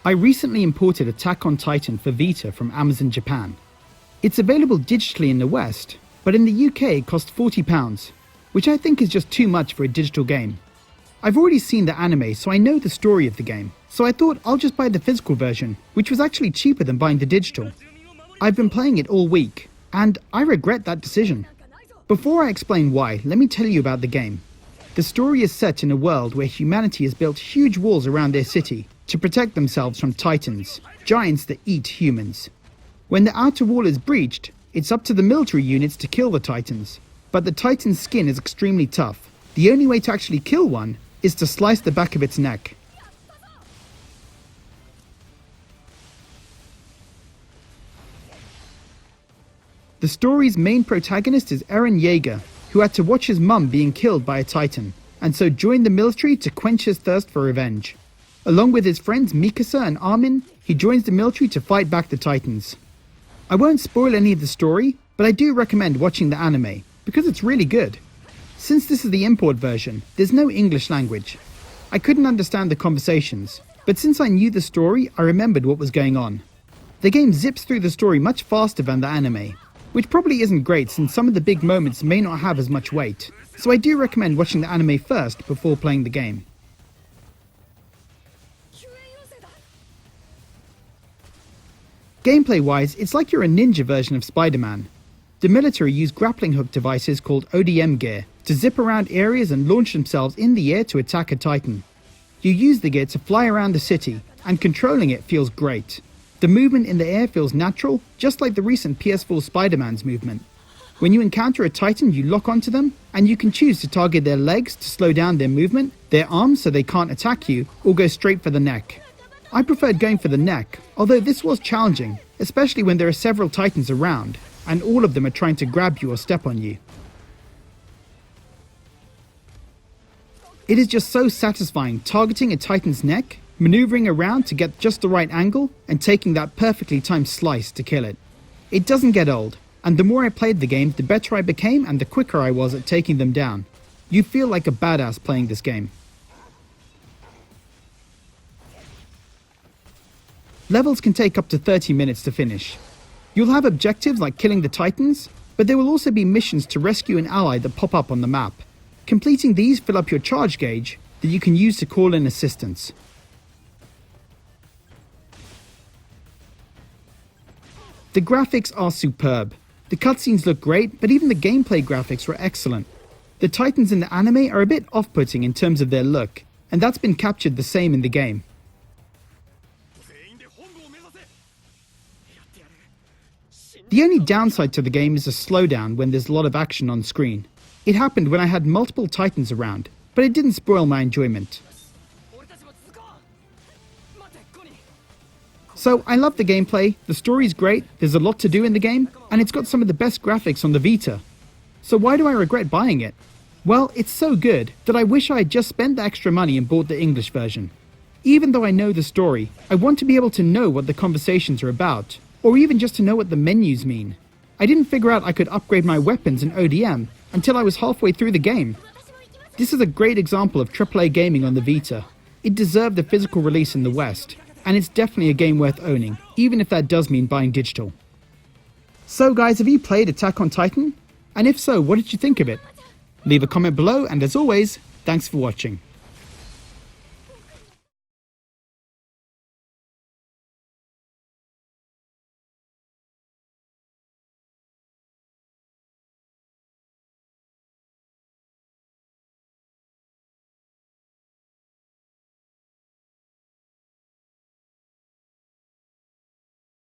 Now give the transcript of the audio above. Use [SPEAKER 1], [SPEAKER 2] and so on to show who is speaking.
[SPEAKER 1] I recently imported Attack on Titan for Vita from Amazon Japan. It's available digitally in the West, but in the UK it cost £40, which I think is just too much for a digital game. I've already seen the anime, so I know the story of the game, so I thought I'll just buy the physical version, which was actually cheaper than buying the digital. I've been playing it all week, and I regret that decision. Before I explain why, let me tell you about the game. The story is set in a world where humanity has built huge walls around their city to protect themselves from titans, giants that eat humans. When the outer wall is breached, it's up to the military units to kill the titans, but the titan's skin is extremely tough. The only way to actually kill one is to slice the back of its neck. The story's main protagonist is Eren Yeager, who had to watch his mum being killed by a titan, and so joined the military to quench his thirst for revenge. Along with his friends Mikasa and Armin, he joins the military to fight back the titans. I won't spoil any of the story, but I do recommend watching the anime, because it's really good. Since this is the import version, there's no English language. I couldn't understand the conversations, but since I knew the story, I remembered what was going on. The game zips through the story much faster than the anime, which probably isn't great since some of the big moments may not have as much weight, so I do recommend watching the anime first before playing the game. Gameplay-wise, it's like you're a ninja version of Spider-Man. The military use grappling hook devices called ODM gear to zip around areas and launch themselves in the air to attack a titan. You use the gear to fly around the city, and controlling it feels great. The movement in the air feels natural, just like the recent PS4 Spider-Man's movement. When you encounter a titan, you lock onto them, and you can choose to target their legs to slow down their movement, their arms so they can't attack you, or go straight for the neck. I preferred going for the neck, although this was challenging, especially when there are several titans around, and all of them are trying to grab you or step on you. It is just so satisfying targeting a titan's neck, maneuvering around to get just the right angle, and taking that perfectly timed slice to kill it. It doesn't get old, and the more I played the game, the better I became and the quicker I was at taking them down. You feel like a badass playing this game. Levels can take up to 30 minutes to finish. You'll have objectives like killing the titans, but there will also be missions to rescue an ally that pop up on the map. Completing these fill up your charge gauge that you can use to call in assistance. The graphics are superb. The cutscenes look great, but even the gameplay graphics were excellent. The titans in the anime are a bit off-putting in terms of their look, and that's been captured the same in the game. The only downside to the game is a slowdown when there's a lot of action on screen. It happened when I had multiple titans around, but it didn't spoil my enjoyment. So I love the gameplay, the story's great, there's a lot to do in the game, and it's got some of the best graphics on the Vita. So why do I regret buying it? Well, it's so good that I wish I had just spent the extra money and bought the English version. Even though I know the story, I want to be able to know what the conversations are about, or even just to know what the menus mean. I didn't figure out I could upgrade my weapons in ODM until I was halfway through the game. This is a great example of AAA gaming on the Vita. It deserved a physical release in the West, and it's definitely a game worth owning, even if that does mean buying digital. So guys, have you played Attack on Titan? And if so, what did you think of it? Leave a comment below, and as always, thanks for watching.